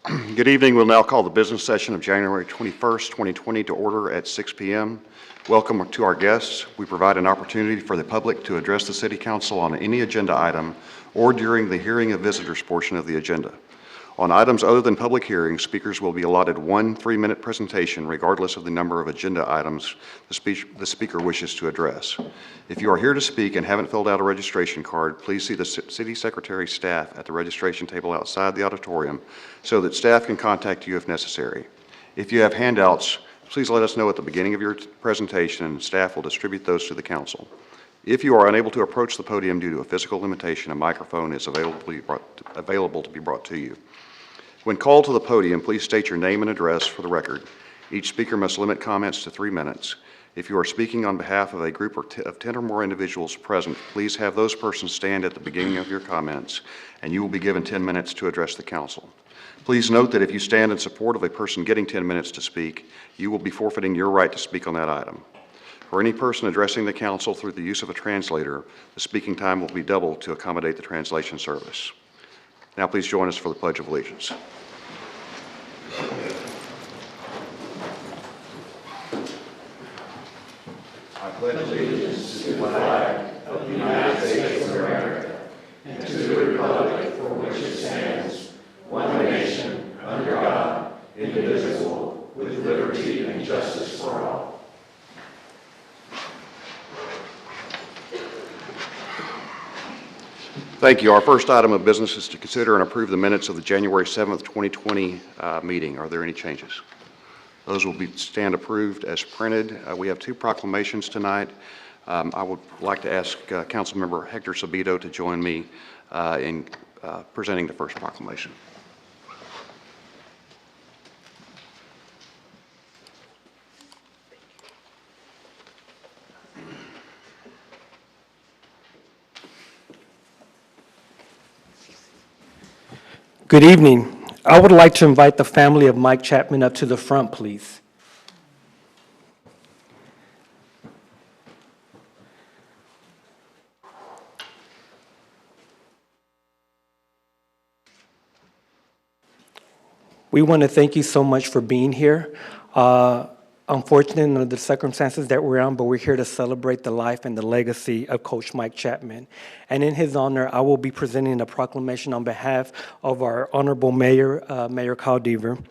Good evening. We'll now call the business session of January 21st, 2020 to order at 6 p.m. Welcome to our guests. We provide an opportunity for the public to address the City Council on any agenda item or during the hearing of visitors portion of the agenda. On items other than public hearings, speakers will be allotted one 3-minute presentation regardless of the number of agenda items the speaker wishes to address. If you are here to speak and haven't filled out a registration card, please see the City Secretary staff at the registration table outside the auditorium so that staff can contact you if necessary. If you have handouts, please let us know at the beginning of your presentation and staff will distribute those to the council. If you are unable to approach the podium due to a physical limitation, a microphone is available to be brought to you. When called to the podium, please state your name and address for the record. Each speaker must limit comments to 3 minutes. If you are speaking on behalf of a group of 10 or more individuals present, please have those persons stand at the beginning of your comments, and you will be given 10 minutes to address the council. Please note that if you stand in support of a person getting 10 minutes to speak, you will be forfeiting your right to speak on that item. For any person addressing the council through the use of a translator, the speaking time will be doubled to accommodate the translation service. Now please join us for the Pledge of Allegiance. I pledge allegiance to the flag of the United States of America and to the republic for which it stands, one nation, under God, indivisible, with liberty and justice for all. Thank you. Our first item of business is to consider and approve the minutes of the January 7th, 2020 meeting. Are there any changes? Those will stand approved as printed. We have 2 proclamations tonight. I would like to ask Councilmember Hector Sabito to join me in presenting the first proclamation. Good evening. I would like to invite the family of Mike Chapman up to the front, please. We want to thank you so much for being here. Unfortunately, under the circumstances that we're in, but we're here to celebrate the life and the legacy of Coach Mike Chapman. And in his honor, I will be presenting a proclamation on behalf of our honorable mayor, Mayor Kyle Deaver.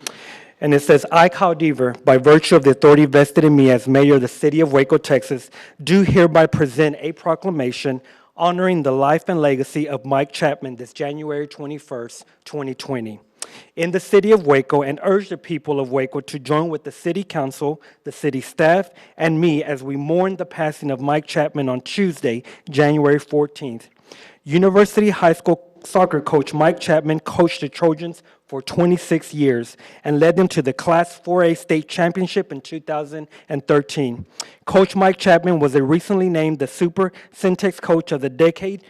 And it says, I, Kyle Deaver, by virtue of the authority vested in me as mayor of the city of Waco, Texas, do hereby present a proclamation honoring the life and legacy of Mike Chapman this January 21st, 2020. In the city of Waco, and urge the people of Waco to join with the city council, the city staff, and me as we mourn the passing of Mike Chapman on Tuesday, January 14th. University High School soccer coach Mike Chapman coached the Trojans for 26 years and led them to the Class 4A state championship in 2013. Coach Mike Chapman was recently named the Super Syntax Coach of the Decade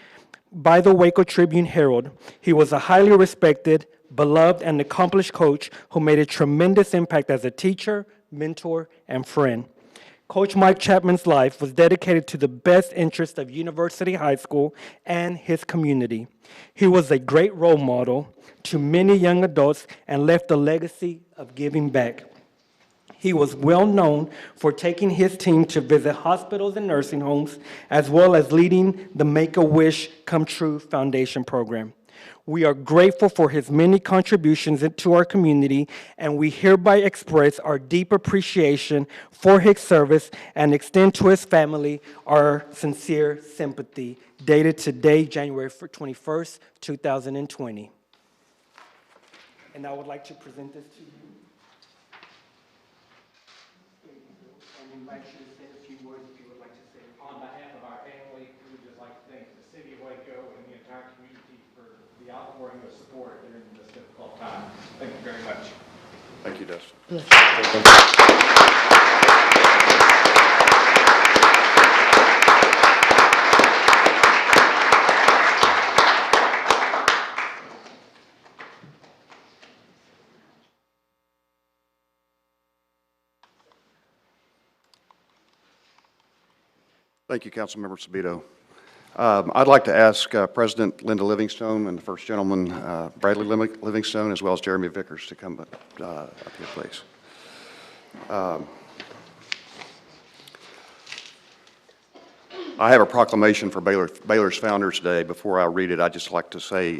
by the Waco Tribune Herald. He was a highly respected, beloved, and accomplished coach who made a tremendous impact as a teacher, mentor, and friend. Coach Mike Chapman's life was dedicated to the best interest of University High School and his community. He was a great role model to many young adults and left a legacy of giving back. He was well known for taking his team to visit hospitals and nursing homes, as well as leading the Make-A-Wish Come True Foundation program. We are grateful for his many contributions to our community, and we hereby express our deep appreciation for his service and extend to his family our sincere sympathy. Dated today, January 21st, 2020. And I would like to present this to you. And invite you to say a few words if you would like to say. On behalf of our family, we would just like to thank the city of Waco and the entire community for the outpouring of support during this difficult time. Thank you very much. Thank you, Dustin. Thank you, Councilmember Sabito. I'd like to ask President Linda Livingstone and the first gentleman, Bradley Livingstone, as well as Jeremy Vickers, to come up here, please. I have a proclamation for Baylor's Founders Day. Before I read it, I'd just like to say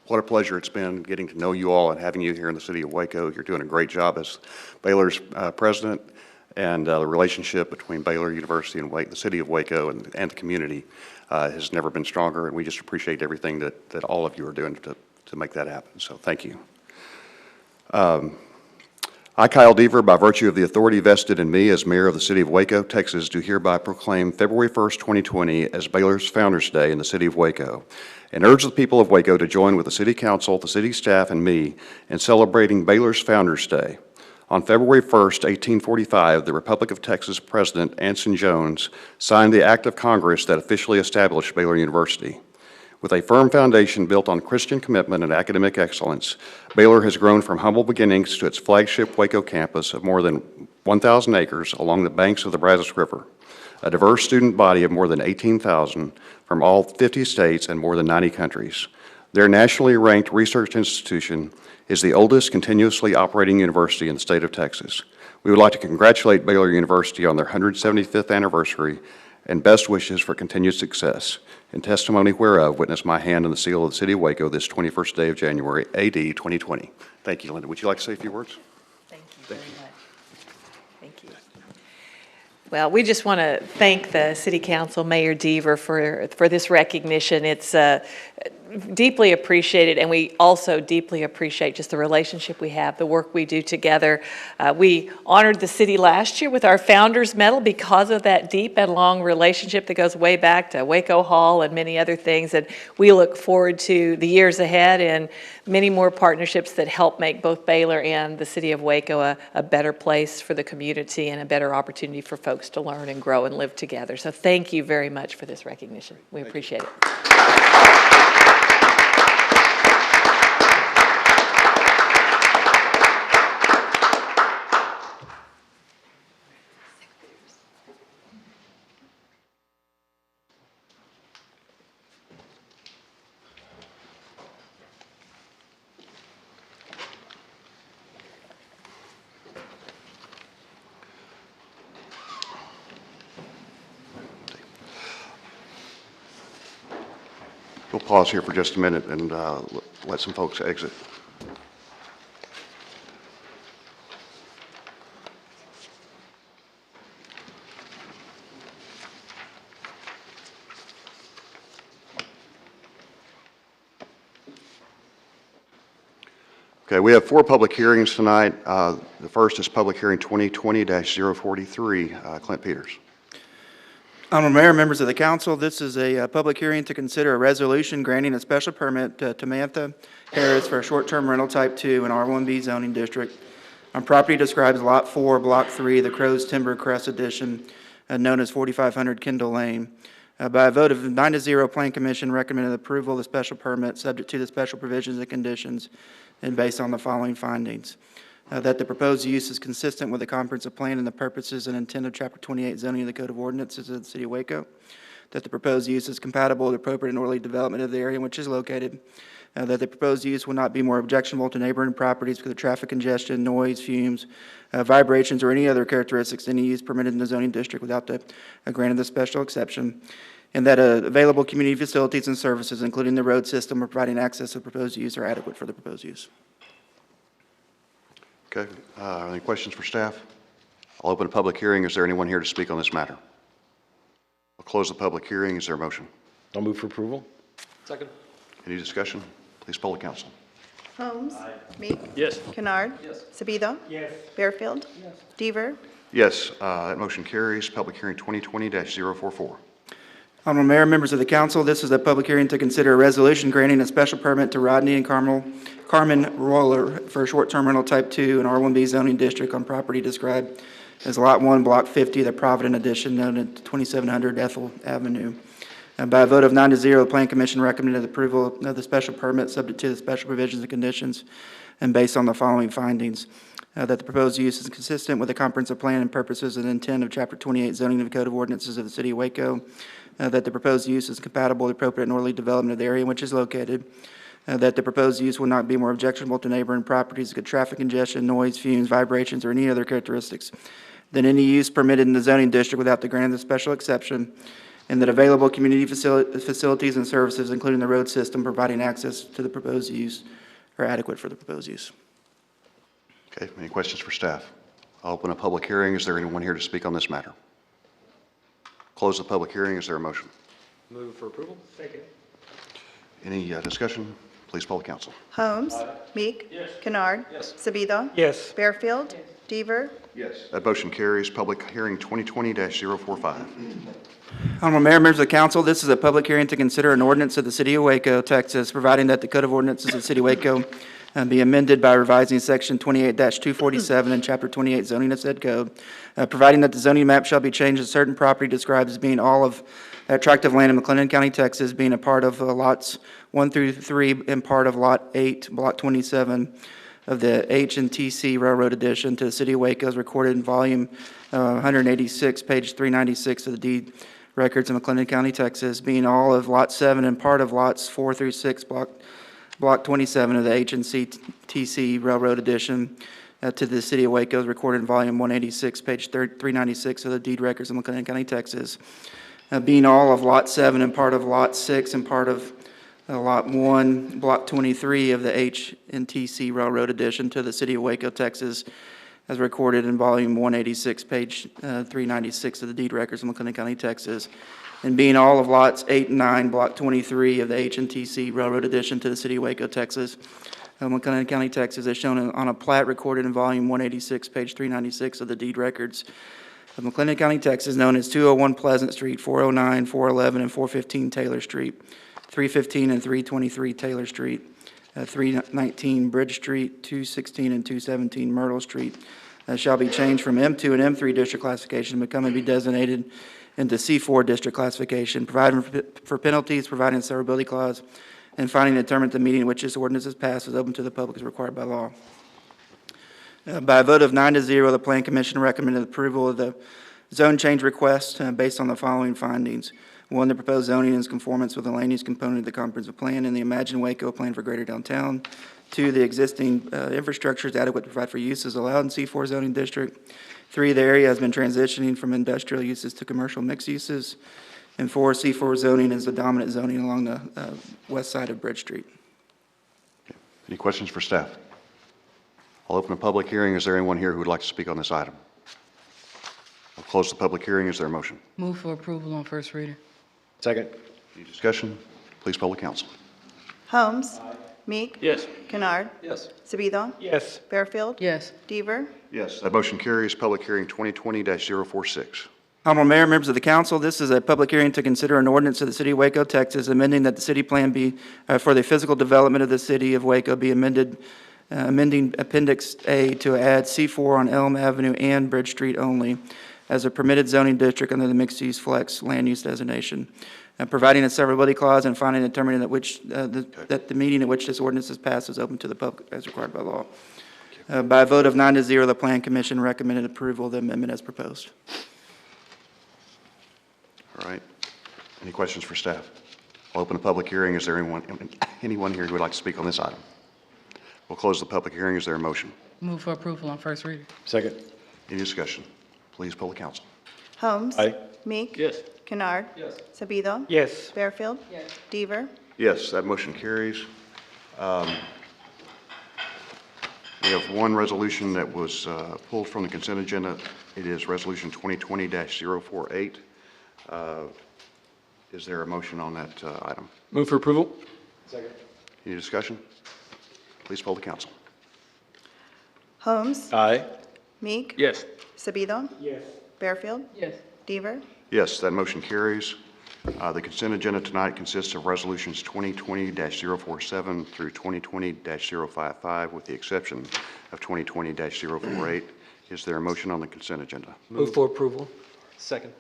what a pleasure it's been getting to know you all and having you here in the city of Waco. You're doing a great job as Baylor's president, and the relationship between Baylor University and the city of Waco and the community has never been stronger, and we just appreciate everything that all of you are doing to make that happen. So thank you. I, Kyle Deaver, by virtue of the authority vested in me as mayor of the city of Waco, Texas, do hereby proclaim February 1st, 2020 as Baylor's Founders Day in the city of Waco, and urge the people of Waco to join with the city council, the city staff, and me in celebrating Baylor's Founders Day. On February 1st, 1845, the Republic of Texas President Anson Jones signed the Act of Congress that officially established Baylor University. With a firm foundation built on Christian commitment and academic excellence, Baylor has grown from humble beginnings to its flagship Waco campus of more than 1,000 acres along the banks of the Brazos River, a diverse student body of more than 18,000 from all 50 states and more than 90 countries. Their nationally ranked research institution is the oldest continuously operating university in the state of Texas. We would like to congratulate Baylor University on their 175th anniversary and best wishes for continued success. In testimony whereof, witness my hand and the seal of the city of Waco this 21st day of January, AD 2020. Thank you, Linda. Would you like to say a few words? Thank you very much. Thank you. Well, we just want to thank the City Council, Mayor Deaver, for this recognition. It's deeply appreciated, and we also deeply appreciate just the relationship we have, the work we do together. We honored the city last year with our Founders Medal because of that deep and long relationship that goes way back to Waco Hall and many other things, and we look forward to the years ahead and many more partnerships that help make both Baylor and the city of Waco a better place for the community and a better opportunity for folks to learn and grow and live together. So thank you very much for this recognition. We appreciate it. We'll pause here for just a minute and let some folks exit. Okay, we have 4 public hearings tonight. The first is public hearing 2020-043. Clint Peters. Honorable Mayor, members of the council, this is a public hearing to consider a resolution granting a special permit to Tamantha Harris for a short-term rental type 2 in R1B zoning district on property described as Lot 4, Block 3, the Crow's Timber Crest Edition, known as 4500 Kendall Lane. By a vote of 9-0, Plan Commission recommended approval of the special permit subject to the special provisions and conditions and based on the following findings. That the proposed use is consistent with the comprehensive plan and the purposes and intent of Chapter 28 zoning of the Code of Ordinances of the City of Waco. That the proposed use is compatible with appropriate and orderly development of the area in which it is located. That the proposed use will not be more objectionable to neighboring properties because of traffic congestion, noise, fumes, vibrations, or any other characteristics any use permitted in the zoning district without the grant of the special exception. And that available community facilities and services, including the road system or providing access to the proposed use, are adequate for the proposed use. Okay, any questions for staff? I'll open a public hearing. Is there anyone here to speak on this matter? I'll close the public hearing. Is there a motion? I'll move for approval. Second. Any discussion? Please poll the council. Holmes? Meek? Yes. Kennard? Yes. Sabido? Yes. Bearfield? Deaver? Yes, that motion carries. Public hearing 2020-044. Honorable Mayor, members of the council, this is a public hearing to consider a resolution granting a special permit to Rodney and Carmen Roller for a short-term rental type 2 in R1B zoning district on property described as Lot 1, Block 50, the Provident Edition, known as 2700 Ethel Avenue. And by a vote of 9-0, the Plan Commission recommended approval of the special permit subject to the special provisions and conditions and based on the following findings. that the proposed use is consistent with the comprehensive plan and purposes and intent of Chapter 28 zoning of the Code of Ordinances of the City of Waco, that the proposed use is compatible with appropriate northerly development of the area in which it is located, that the proposed use will not be more objectionable to neighboring properties, good traffic congestion, noise, fumes, vibrations, or any other characteristics than any use permitted in the zoning district without the grant of the special exception, and that available community facilities and services, including the road system providing access to the proposed use, are adequate for the proposed use. Okay, any questions for staff? I'll open a public hearing. Is there anyone here to speak on this matter? Close the public hearing. Is there a motion? Move for approval? Second. Any discussion? Please poll the council. Holmes. Meek. Yes. Kennard. Yes. Sabido. Yes. Fairfield. Deaver. That motion carries. Public hearing 2020-045. Honorable Mayor, members of the council, this is a public hearing to consider an ordinance of the City of Waco, Texas, providing that the Code of Ordinances of the City of Waco be amended by revising Section 28-247 and Chapter 28 zoning of said code, providing that the zoning map shall be changed to certain property described as being all of that tract of land in McLennan County, Texas, being a part of lots 1 through 3 and part of Lot 8, Block 27 of the H&TC Railroad Edition to the City of Waco as recorded in Volume 186, page 396 of the deed records in McLennan County, Texas, being all of Lot 7 and part of Lots 4 through 6, Block 27 of the H&TC Railroad Edition to the City of Waco as recorded in Volume 186, page 396 of the deed records in McLennan County, Texas, being all of Lot 7 and part of Lot 6 and part of Lot 1, Block 23 of the H&TC Railroad Edition to the City of Waco, Texas, as recorded in Volume 186, page 396 of the deed records in McLennan County, Texas, and being all of Lots 8 and 9, Block 23 of the H&TC Railroad Edition to the City of Waco, Texas, McLennan County, Texas, as shown on a plat recorded in Volume 186, page 396 of the deed records of McLennan County, Texas, known as 201 Pleasant Street, 409, 411, and 415 Taylor Street, 315 and 323 Taylor Street, 319 Bridge Street, 216 and 217 Myrtle Street, shall be changed from M2 and M3 district classification, becoming be designated into C4 district classification, providing for penalties, providing a severability clause, and finding and determining the meeting in which this ordinance is passed is open to the public as required by law. By a vote of 9-0, the Plan Commission recommended approval of the zone change request based on the following findings. 1, the proposed zoning is in conformance with the land use component of the comprehensive plan and the Imagine Waco plan for greater downtown. 2, the existing infrastructure is adequate to provide for uses allowed in C4 zoning district. 3, the area has been transitioning from industrial uses to commercial mixed uses. And 4, C4 zoning is the dominant zoning along the west side of Bridge Street. Any questions for staff? I'll open a public hearing. Is there anyone here who would like to speak on this item? I'll close the public hearing. Is there a motion? Move for approval on first reader. Second. Any discussion? Please poll the council. Holmes. Meek. Yes. Kennard. Yes. Sabido. Yes. Fairfield. Yes. Deaver. Yes. That motion carries. Public hearing 2020-046. Honorable Mayor, members of the council, this is a public hearing to consider an ordinance of the City of Waco, Texas, amending that the city plan be, for the physical development of the City of Waco be amending Appendix A to add C4 on Elm Avenue and Bridge Street only as a permitted zoning district under the mixed-use flex land use designation, providing a severability clause and finding and determining that the meeting at which this ordinance is passed is open to the public as required by law. By a vote of 9-0, the Plan Commission recommended approval of the amendment as proposed. All right. Any questions for staff? I'll open a public hearing. Is there anyone here who would like to speak on this item? We'll close the public hearing. Is there a motion? Move for approval on first reader. Second. Any discussion? Please poll the council. Holmes. Aye. Meek. Yes. Kennard. Yes. Sabido. Yes. Fairfield. Yes. Deaver. Yes, that motion carries. We have one resolution that was pulled from the consent agenda. It is Resolution 2020-048. Is there a motion on that item? Move for approval? Second. Any discussion? Please poll the council. Holmes. Aye. Meek. Yes. Sabido. Yes. Fairfield. Yes. Deaver. Yes, that motion carries. The consent agenda tonight consists of resolutions 2020-047 through 2020-055, with the exception of 2020-048. Is there a motion on the consent agenda? Move for approval. Second.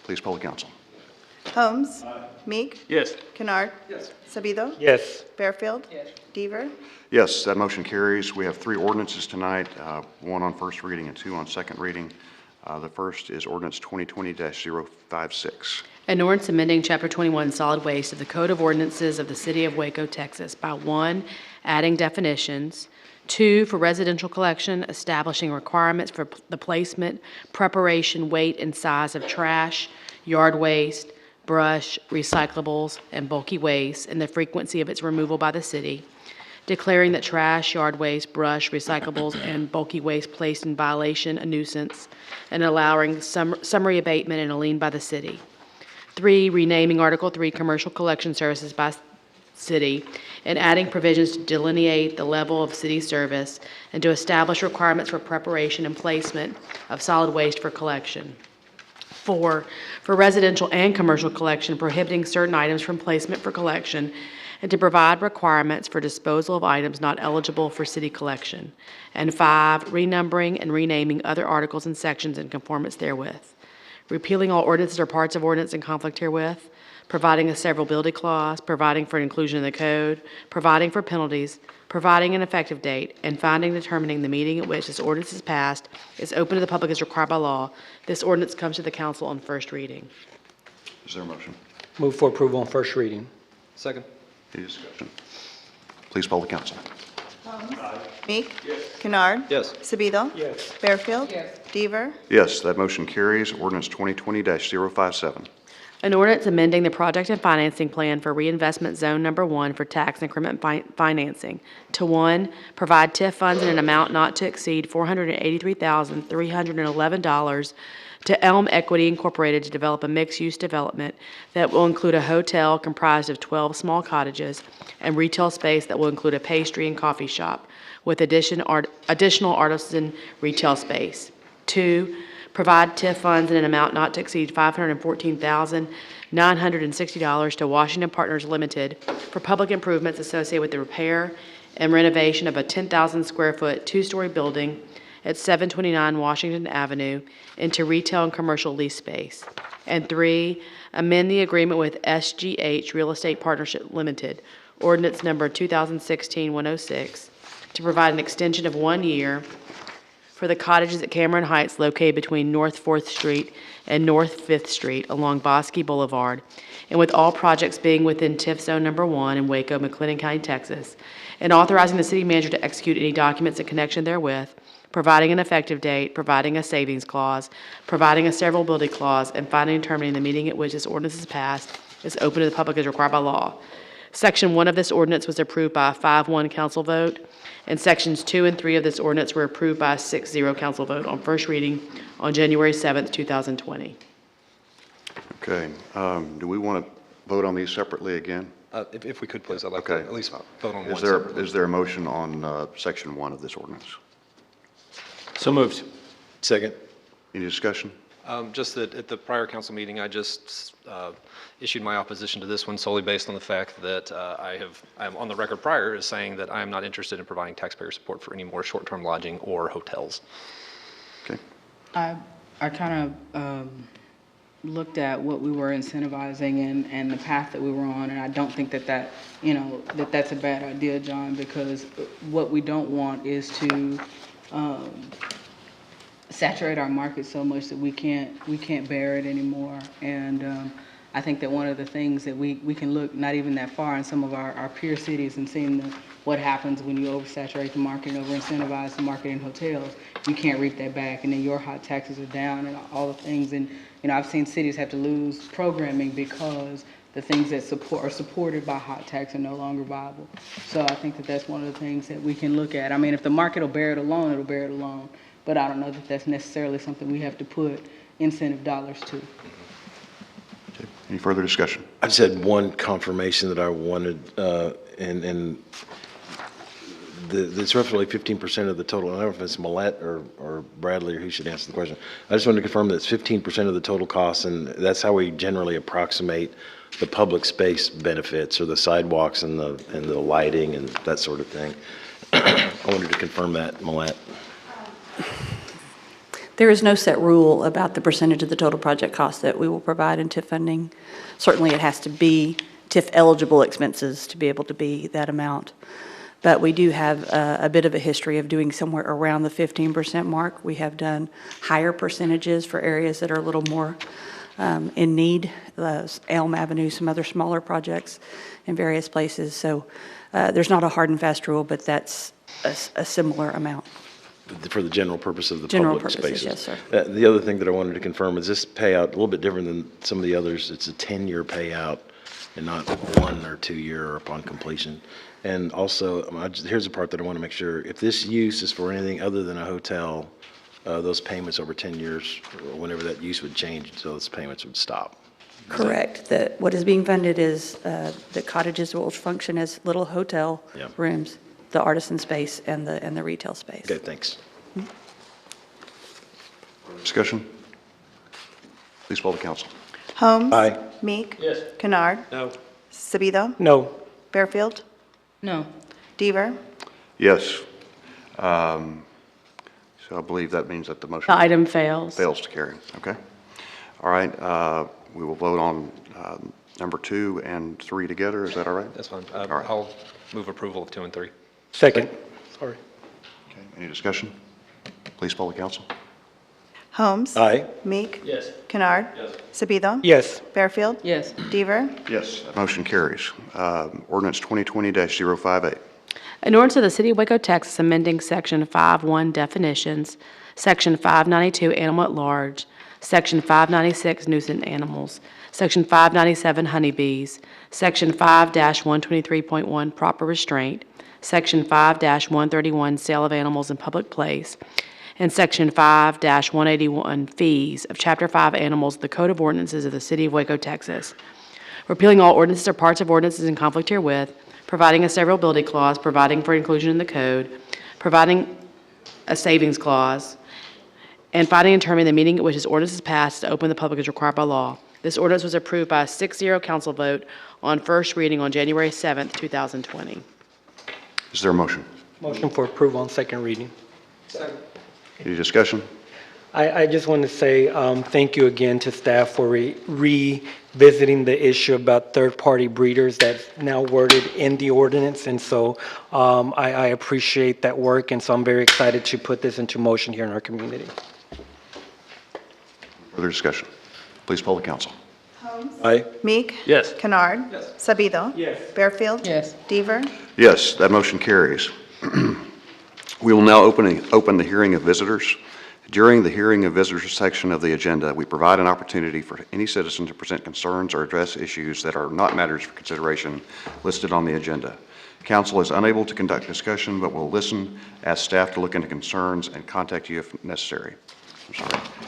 Please poll the council. Holmes. Meek. Yes. Kennard. Sabido. Yes. Fairfield. Deaver. Yes, that motion carries. We have three ordinances tonight, one on first reading and two on second reading. The first is ordinance 2020-056. An ordinance amending Chapter 21 Solid Waste of the Code of Ordinances of the City of Waco, Texas by 1, adding definitions, 2, for residential collection, establishing requirements for the placement, preparation, weight, and size of trash, yard waste, brush, recyclables, and bulky waste, and the frequency of its removal by the city, declaring that trash, yard waste, brush, recyclables, and bulky waste placed in violation a nuisance, and allowing summary abatement and a lien by the city. 3, renaming Article 3 Commercial Collection Services by City, and adding provisions to delineate the level of city service and to establish requirements for preparation and placement of solid waste for collection. 4, for residential and commercial collection, prohibiting certain items from placement for collection, and to provide requirements for disposal of items not eligible for city collection. And 5, renumbering and renaming other articles and sections in conformance therewith. Repealing all ordinances or parts of ordinance in conflict herewith, providing a severability clause, providing for inclusion in the code, providing for penalties, providing an effective date, and finding and determining the meeting at which this ordinance is passed is open to the public as required by law. This ordinance comes to the council on first reading. Is there a motion? Move for approval on first reading. Second. Any discussion? Please poll the council. Meek. Kennard. Yes. Sabido. Yes. Fairfield. Deaver. Yes, that motion carries. Ordinance 2020-057. An ordinance amending the project and financing plan for reinvestment zone number 1 for tax increment financing to 1, provide TIF funds in an amount not to exceed $483,311 to Elm Equity Incorporated to develop a mixed-use development that will include a hotel comprised of 12 small cottages and retail space that will include a pastry and coffee shop with additional artisan retail space. 2, provide TIF funds in an amount not to exceed $514,960 to Washington Partners Limited for public improvements associated with the repair and renovation of a 10,000-square-foot, two-story building at 729 Washington Avenue into retail and commercial lease space. And 3, amend the agreement with SGH Real Estate Partnership Limited, ordinance number 2016-106, to provide an extension of 1 year for the cottages at Cameron Heights located between North 4th Street and North 5th Street along Bosque Boulevard, and with all projects being within TIF Zone Number 1 in Waco, McLennan County, Texas, and authorizing the city manager to execute any documents in connection therewith, providing an effective date, providing a savings clause, providing a severability clause, and finding and determining the meeting at which this ordinance is passed is open to the public as required by law. Section 1 of this ordinance was approved by a 5-1 council vote, and Sections 2 and 3 of this ordinance were approved by a 6-0 council vote on first reading on January 7th, 2020. Okay, do we want to vote on these separately again? If we could, please, I'd like to Okay. at least vote on one Is there, separately. is there a motion on Section 1 of this ordinance? So moved. Second. Any discussion? Just that at the prior council meeting, I just issued my opposition to this one solely based on the fact that I am on the record prior as saying that I am not interested in providing taxpayer support for any more short-term lodging or hotels. Okay, I kind of looked at what we were incentivizing and the path that we were on, and I don't think that that's a bad idea, John, because what we don't want is to saturate our market so much that we can't bear it anymore. And I think that one of the things that we can look not even that far in some of our peer cities and seeing what happens when you oversaturate the market and over-incentivize the market in hotels. You can't reap that back, and then your hot taxes are down and all the things. And I've seen cities have to lose programming because the things that are supported by hot tax are no longer viable. So I think that that's one of the things that we can look at. I mean, if the market will bear it alone, it'll bear it alone. But I don't know that that's necessarily something we have to put incentive dollars to. okay. Any further discussion? I just had one confirmation that I wanted, and it's roughly 15% of the total. I don't know if it's Millette or Bradley or who should answer the question. I just wanted to confirm that it's 15% of the total cost, and that's how we generally approximate the public space benefits, or the sidewalks and the lighting and that sort of thing. I wanted to confirm that, Millette. There is no set rule about the percentage of the total project cost that we will provide in TIF funding. Certainly, it has to be TIF-eligible expenses to be able to be that amount. But we do have a bit of a history of doing somewhere around the 15% mark. We have done higher percentages for areas that are a little more in need, Elm Avenue, some other smaller projects in various places. So there's not a hard and fast rule, but that's a similar amount. For the general purpose of the General public purposes, spaces. yes, sir. The other thing that I wanted to confirm is this payout, a little bit different than some of the others. It's a 10-year payout and not 1 or 2 year upon completion. And also, here's the part that I want to make sure, if this use is for anything other than a hotel, those payments over 10 years, or whenever that use would change, so those payments would stop. Correct. What is being funded is the cottages will function as little hotel Yeah. rooms, the artisan space and the retail space. Okay, thanks. Discussion? Please poll the council. Holmes? Aye. Meek? Yes. Kennard? No. Sabido? No. Fairfield? No. Deaver? Yes. So I believe that means that the motion The item fails. fails to carry. Okay. All right. We will vote on number 2 and 3 together. Is that all right? That's fine. right. I'll move approval of 2 and 3. Second. Sorry. Okay. Any discussion? Please poll the council. Holmes? Aye. Meek? Yes. Kennard? Yes. Sabido? Yes. Fairfield? Yes. Deaver? Yes. That motion carries. Ordinance 2020-058. An ordinance of the City of Waco, Texas, amending Section 5.1 definitions, Section 592 animal at large, Section 596 nuisance animals, Section 597 honeybees, Section 5-123.1 proper restraint, Section 5-131 sale of animals in public place, and Section 5-181 fees of Chapter 5 animals of the Code of Ordinances of the City of Waco, Texas, repealing all ordinances or parts of ordinances in conflict herewith, providing a severability clause, providing for inclusion in the code, providing a savings clause, and finding and determining the meeting at which this ordinance is passed to open the public as required by law. This ordinance was approved by a 6-0 council vote on first reading on January 7th, 2020. Is there a motion? Motion for approval on second reading. Any discussion? I just want to say thank you again to staff for revisiting the issue about third-party breeders that's now worded in the ordinance. And so I appreciate that work, and so I'm very excited to put this into motion here in our community. Further discussion? Please poll the council. Holmes? Aye. Meek? Yes. Kennard? Yes. Sabido? Yes. Fairfield? Yes. Deaver? Yes, that motion carries. We will now open the hearing of visitors. During the hearing of visitors section of the agenda, we provide an opportunity for any citizen to present concerns or address issues that are not matters for consideration listed on the agenda. Council is unable to conduct discussion, but will listen, ask staff to look into concerns, and contact you if necessary.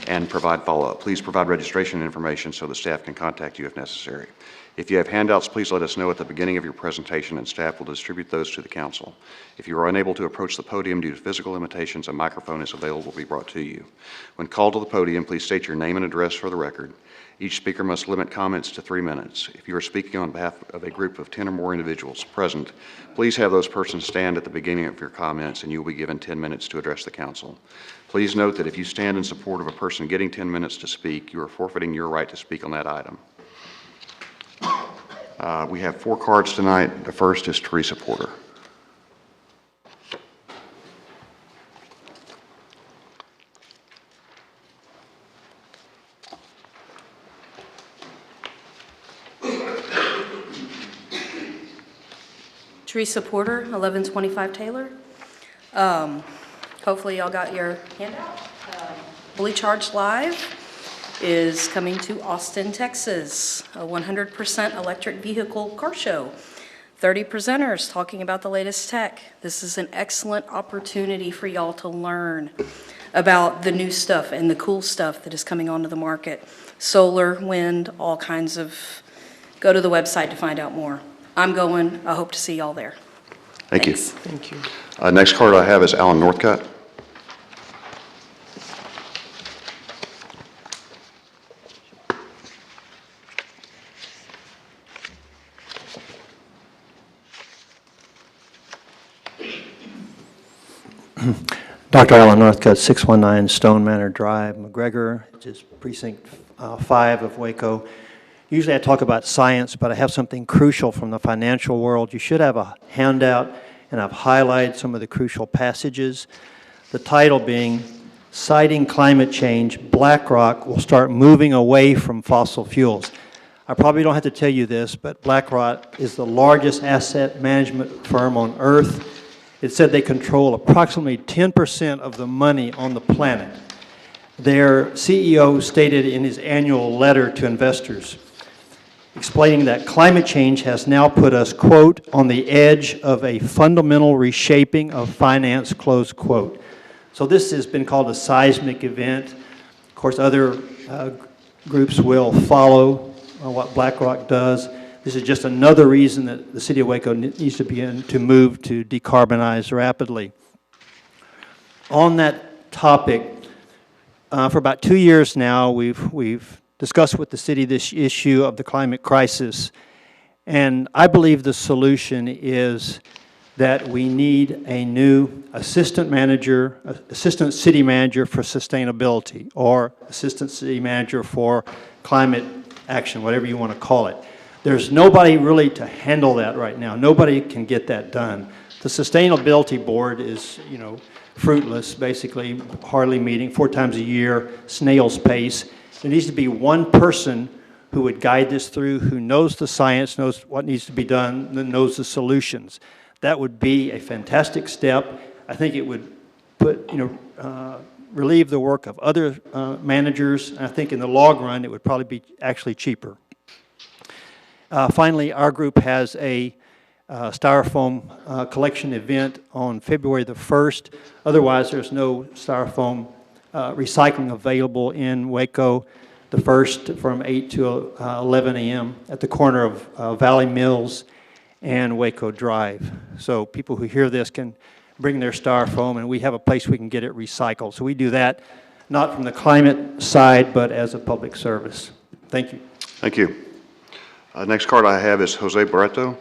And provide follow-up. Please provide registration information so the staff can contact you if necessary. If you have handouts, please let us know at the beginning of your presentation, and staff will distribute those to the council. If you are unable to approach the podium due to physical limitations, a microphone is available to be brought to you. When called to the podium, please state your name and address for the record. Each speaker must limit comments to 3 minutes. If you are speaking on behalf of a group of 10 or more individuals present, please have those persons stand at the beginning of your comments, and you will be given 10 minutes to address the council. Please note that if you stand in support of a person getting 10 minutes to speak, you are forfeiting your right to speak on that item. We have 4 cards tonight. The first is Teresa Porter. Teresa Porter, 1125 Taylor. Hopefully y'all got your handout. Fully Charged Live is coming to Austin, Texas, a 100% electric vehicle car show. 30 presenters talking about the latest tech. This is an excellent opportunity for y'all to learn about the new stuff and the cool stuff that is coming onto the market. Solar, wind, all kinds of, go to the website to find out more. I'm going, I hope to see y'all there. Thank you. Thank you. Next card I have is Alan Northcutt. Dr. Alan Northcutt, 619 Stone Manor Drive, McGregor, which is Precinct 5 of Waco. Usually I talk about science, but I have something crucial from the financial world. You should have a handout, and I've highlighted some of the crucial passages. The title being, Citing Climate Change, BlackRock will start moving away from fossil fuels. I probably don't have to tell you this, but BlackRock is the largest asset management firm on earth. It said they control approximately 10% of the money on the planet. Their CEO stated in his annual letter to investors, explaining that climate change has now put us, quote, on the edge of a fundamental reshaping of finance, close quote. So this has been called a seismic event. Of course, other groups will follow what BlackRock does. This is just another reason that the city of Waco needs to begin to move to decarbonize rapidly. On that topic, for about 2 years now, we've discussed with the city this issue of the climate crisis. And I believe the solution is that we need a new assistant city manager for sustainability, or assistant city manager for climate action, whatever you want to call it. There's nobody really to handle that right now. Nobody can get that done. The Sustainability Board is, fruitless, basically, hardly meeting 4 times a year, snail's pace. There needs to be one person who would guide this through, who knows the science, knows what needs to be done, and knows the solutions. That would be a fantastic step. I think it would relieve the work of other managers. And I think in the long run, it would probably be actually cheaper. Finally, our group has a styrofoam collection event on February the 1st. Otherwise, there's no styrofoam recycling available in Waco the 1st from 8 to 11 a.m. at the corner of Valley Mills and Waco Drive. So people who hear this can bring their styrofoam, and we have a place we can get it recycled. So we do that not from the climate side, but as a public service. Thank you. Thank you. Next card I have is Jose Barreto.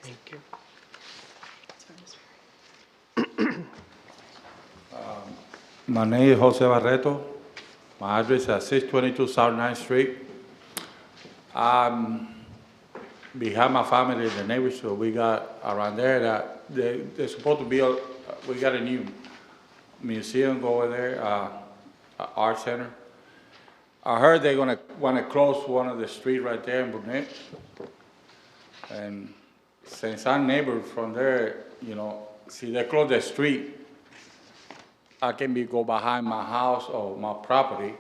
Thank you. My name is Jose Barreto. My address is at 622 South 9th Street. Behind my family, the neighbors, so we got around there that they're supposed to be, we got a new museum over there, art center. I heard they're gonna want to close one of the streets right there in Burnett. And since I'm neighbor from there, see they close the street, I can go behind my house or my property.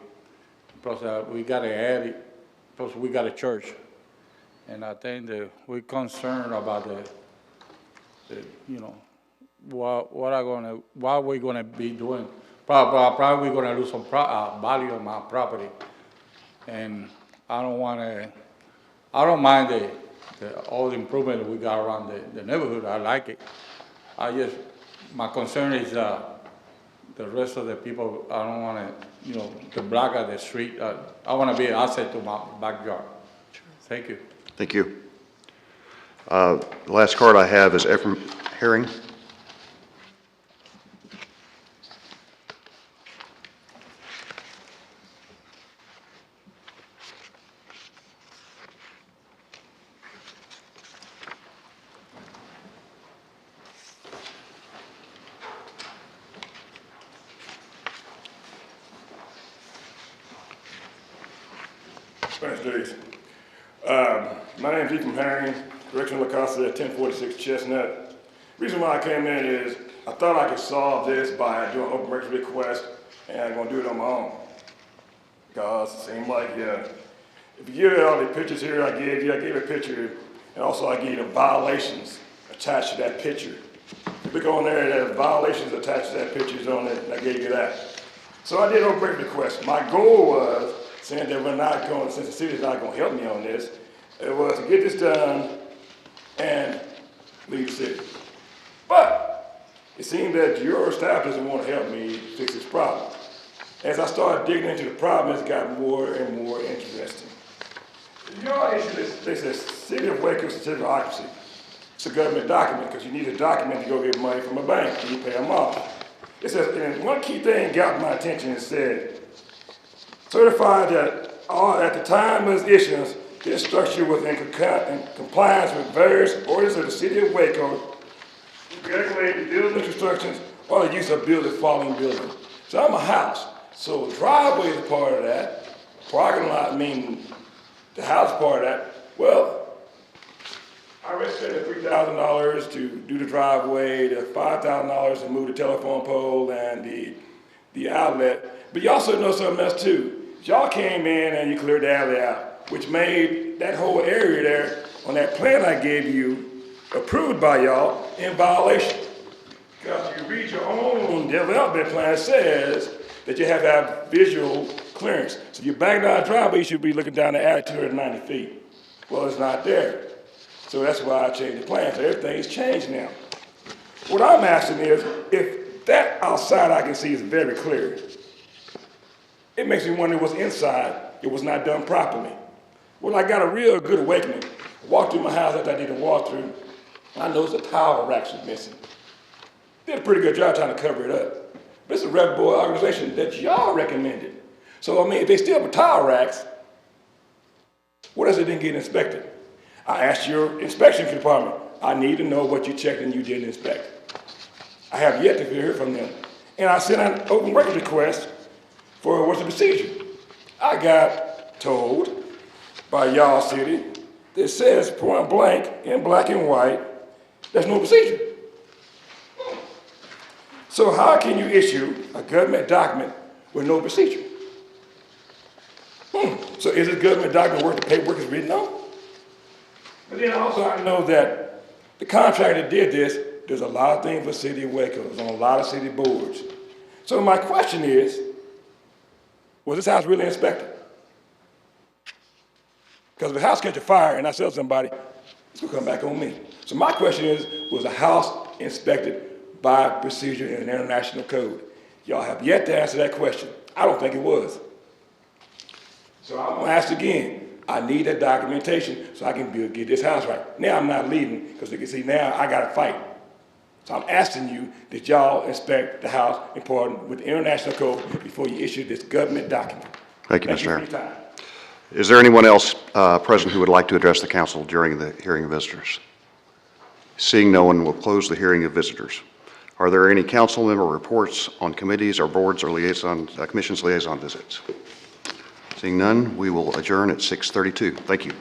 Plus we got an attic, plus we got a church. And I think that we're concerned about what we're gonna be doing. Probably we're gonna lose some value on my property. And I don't mind all the improvement that we got around the neighborhood. I like it. My concern is the rest of the people. I don't want to, block out the street. I want to be an asset to my backyard. Thank you. Thank you. The last card I have is Ephraim Herring. Thanks, Jason. My name is Ephraim Herring, Director of La Casa at 1046 Chestnut. The reason why I came in is I thought I could solve this by doing an open records request, and I'm going to do it on my own. Because it seemed like, if you give all the pictures here I gave a picture, and also I gave you the violations attached to that picture. If you look on there, there's violations attached to that picture on it, and I gave you that. So I did an open records request. My goal was, saying that we're not going, since the city's not going to help me on this, it was to get this done and leave the city. But it seemed that your staff doesn't want to help me fix this problem. As I started digging into the problem, it's got more and more interesting. Y'all issued this City of Waco certificate of occupancy. It's a government document because you need a document to go get money from a bank and you pay them off. It says, and one key thing got my attention. It said, certified that at the time of issuance, this structure was in compliance with various orders of the City of Waco, regulating building constructions or the use of building following building. So I'm a house. So driveway is part of that. Parking lot meaning the house part of that. Well, I already spent $3,000 to do the driveway, the $5,000 to move the telephone pole and the outlet. But you also know something else too. Y'all came in and you cleared the alley out, which made that whole area there on that plan I gave you approved by y'all in violation. Because you read your own development plan, it says that you have to have visual clearance. So if you're backing down a driveway, you should be looking down the alley 290 feet. Well, it's not there. So that's why I changed the plan. So everything's changed now. What I'm asking is, if that outside I can see is very clear, it makes me wonder what's inside. It was not done properly. Well, I got a real good awakening. I walked through my house after I did a walkthrough. I noticed the towel racks was missing. Did a pretty good job trying to cover it up. But it's a reputable organization that y'all recommended. So, I mean, if they still have towel racks, what else it didn't get inspected? I asked your inspection department. I need to know what you checked and you didn't inspect. I have yet to hear from them. And I sent an open record request for what's the procedure. I got told by y'all city that says point blank in black and white, there's no procedure. So how can you issue a government document with no procedure? So is this government document worth the paperwork is written on? But then also I know that the contractor that did this does a lot of things for the City of Waco. It's on a lot of city boards. So my question is, was this house really inspected? Because if the house catch a fire and I sell somebody, it's gonna come back on me. So my question is, was the house inspected by procedure in an international code? Y'all have yet to answer that question. I don't think it was. So I'm gonna ask again. I need that documentation so I can get this house right. Now I'm not leaving because you can see now I gotta fight. So I'm asking you that y'all inspect the house important with the international code before you issue this government document. Thank you, Mr. For your Aaron. time. Is there anyone else present who would like to address the council during the hearing of visitors? Seeing no one, will close the hearing of visitors. Are there any council member reports on committees or boards or commissions liaison visits? Seeing none, we will adjourn at 6:32. Thank you.